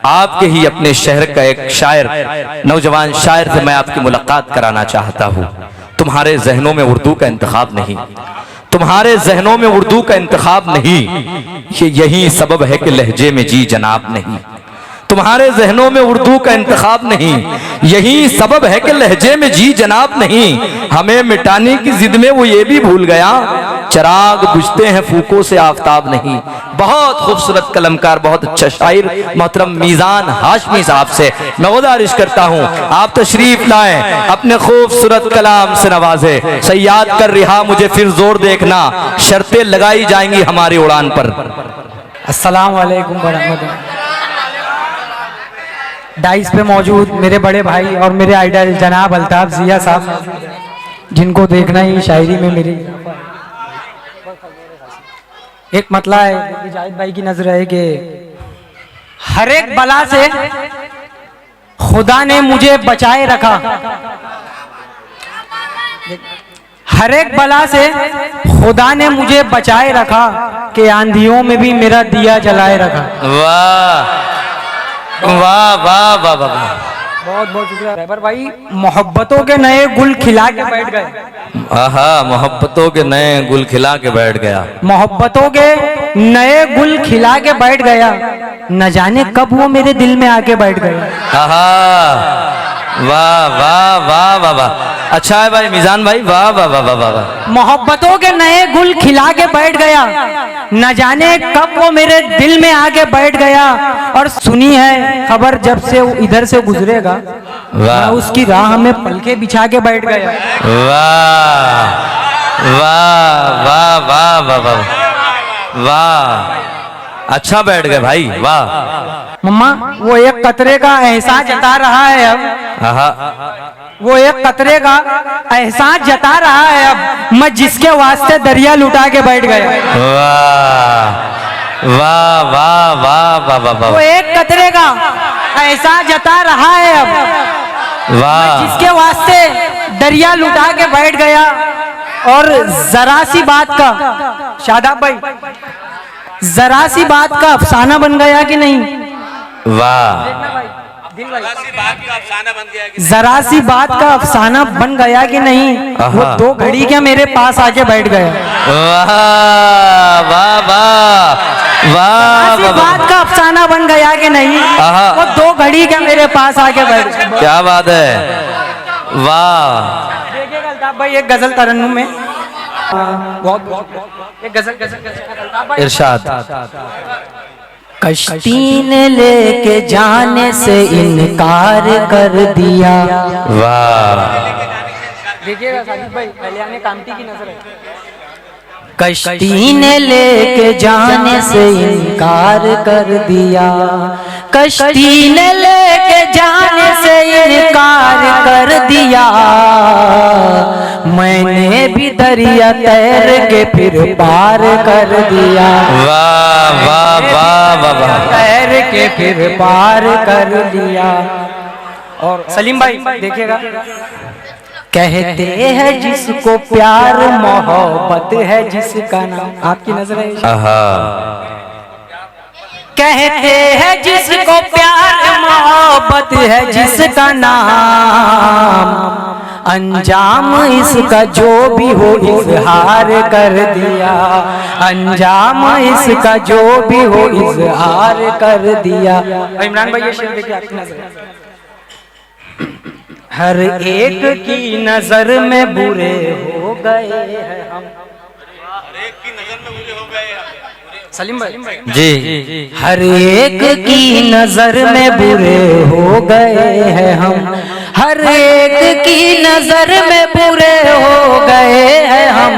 आपके ही अपने शहर का एक शायर, नौजवान शायर से मैं आपकी मुलाकात कराना चाहता हूँ। तुम्हारे जहनों में उर्दू का इंतखाब नहीं, तुम्हारे जहनों में उर्दू का इंतखाब नहीं, ये यही सबब है कि लहजे में जी जनाब नहीं। तुम्हारे जहनों में उर्दू का इंतखाब नहीं, यही सबब है कि लहजे में जी जनाब नहीं। हमें मिटाने की जिद में वो ये भी भूल गया, चिराग बुझते हैं फूकों से आफताब नहीं। बहुत खूबसूरत कलमकार, बहुत अच्छा शायर मोहतरम मीज़ान हाशमी साहब से मैं गुजारिश करता हूँ आप तशरीफ लाएं, अपने खूबसूरत कलाम से नवाजे। सयाद कर रिहा मुझे फिर जोर देखना, शर्तें लगाई जाएंगी हमारी उड़ान पर। अस्सलाम वालेकुम वरहमतुल्लाह। डाइस पे मौजूद मेरे बड़े भाई और मेरे आइडल जनाब अल्ताफ जिया साहब, जिनको देखना ही शायरी में मेरी एक मतला है। जाहिद भाई की नजर है कि हर एक बला से खुदा ने मुझे बचाए रखा, हर एक बला से खुदा ने मुझे बचाए रखा, कि आंधियों में भी मेरा दिया जलाए रखा। वाह वाह वाह वाह वाह, बहुत बहुत शुक्रिया रहबर भाई। मोहब्बतों के नए गुल खिला के बैठ गए। आहा, मोहब्बतों के नए गुल खिला के बैठ गया, मोहब्बतों के नए गुल खिला के बैठ गया, न जाने कब वो मेरे दिल में आके बैठ गया। आहा, वाह वाह वाह वाह वाह, अच्छा है भाई मीज़ान भाई, वाह वाह वाह वाह वाह। मोहब्बतों के नए गुल खिला के बैठ गया, न जाने कब वो मेरे दिल में आके बैठ गया। और सुनी है खबर जब से वो इधर से गुजरेगा, मैं उसकी राह में पलके बिछा के बैठ गया। वाह वाह वाह वाह वाह वाह वाह, अच्छा बैठ गए भाई, वाह। मम्मा वो एक कतरे का एहसास जता रहा है अब, आहा, वो एक कतरे का एहसास जता रहा है अब, मैं जिसके वास्ते दरिया लुटा के बैठ गया। वाह वाह वाह वाह वाह वाह वाह, वो एक कतरे का एहसास जता रहा है अब, वाह, जिसके वास्ते दरिया लुटा के बैठ गया। और जरा सी बात का, शादाब भाई, जरा सी बात का अफसाना बन गया कि नहीं? वाह, जरा सी बात का अफसाना बन गया कि नहीं? वो दो घड़ी क्या मेरे पास आके बैठ गया। वाह वाह वाह वाह, बात का अफसाना बन गया कि नहीं? वो दो घड़ी क्या मेरे पास आके बैठ गया। क्या बात है, वाह। देखिएगा अल्ताफ भाई एक गजल तरन्नुम में, बहुत एक गजल इरशाद। कश्ती ने लेके जाने से इनकार कर दिया। वाह, देखिएगा साजिद भाई, कल्याण कामती की नजर है। कश्ती ने लेके जाने से इनकार कर दिया, कश्ती ने लेके जाने से इनकार कर दिया। मैंने भी दरिया तैर के फिर पार कर दिया। वाह वाह वाह वाह वाह, तैर के फिर पार कर दिया। और सलीम भाई देखिएगा, कहते हैं जिसको प्यार मोहब्बत है जिसका नाम, आपकी नजर है। कहते हैं जिसको प्यार मोहब्बत है जिसका नाम, अंजाम इसका जो भी हो इजहार कर दिया। अंजाम इसका जो भी हो इजहार कर दिया। इमरान भाई ये शेर देखिए, आपकी नजर। हर एक की नजर में बुरे हो गए हैं हम, हर एक की नजर में बुरे हो गए। सलीम भाई जी, हर एक की नजर में बुरे हो गए हैं हम, हर एक की नजर में बुरे हो गए हैं हम।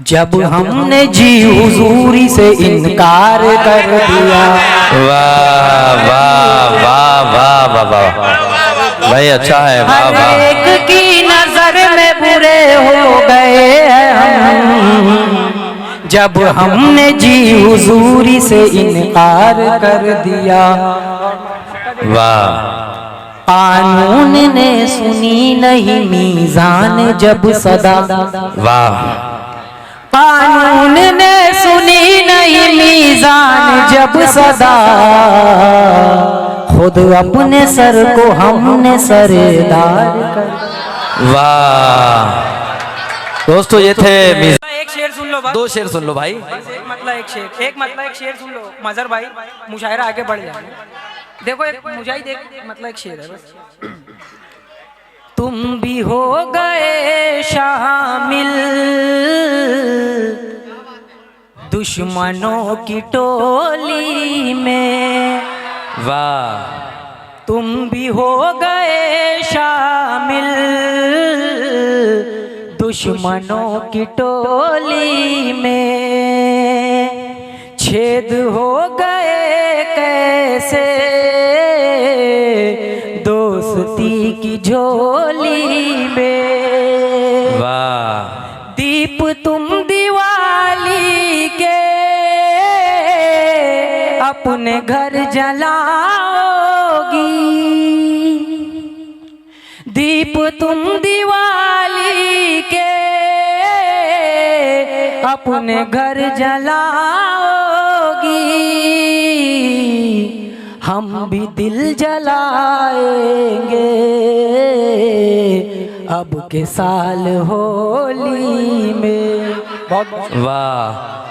जब हमने जी हुजूरी से इनकार कर दिया। वाह वाह वाह वाह वाह वाह, भाई अच्छा है, वाह वाह। हर एक की नजर में बुरे हो गए हैं हम, जब हमने जी हुजूरी से इनकार कर दिया। वाह, कानून ने सुनी नहीं मीज़ान जब सदा। वाह, कानून ने सुनी नहीं मीज़ान जब सदा, खुद अपने सर को हमने सरेदार कर। वाह दोस्तों, ये थे एक शेर सुन लो बस। दो शेर सुन लो भाई। एक मतलब एक शेर सुन लो मजहर भाई, मुशायरा आगे बढ़ जाए। देखो एक मुजाहिद एक मतलब एक शेर है बस। तुम भी हो गए शामिल दुश्मनों की टोली में, वाह तुम भी हो गए शामिल दुश्मनों की टोली में, छेद हो गए कैसे दोस्ती की झोली में। वाह दीप तुम दिवाली के अपने घर जलाओगी, दीप तुम दिवाली के अपने घर जलाओगी, हम भी दिल जलाएंगे अब के साल होली में। वाह।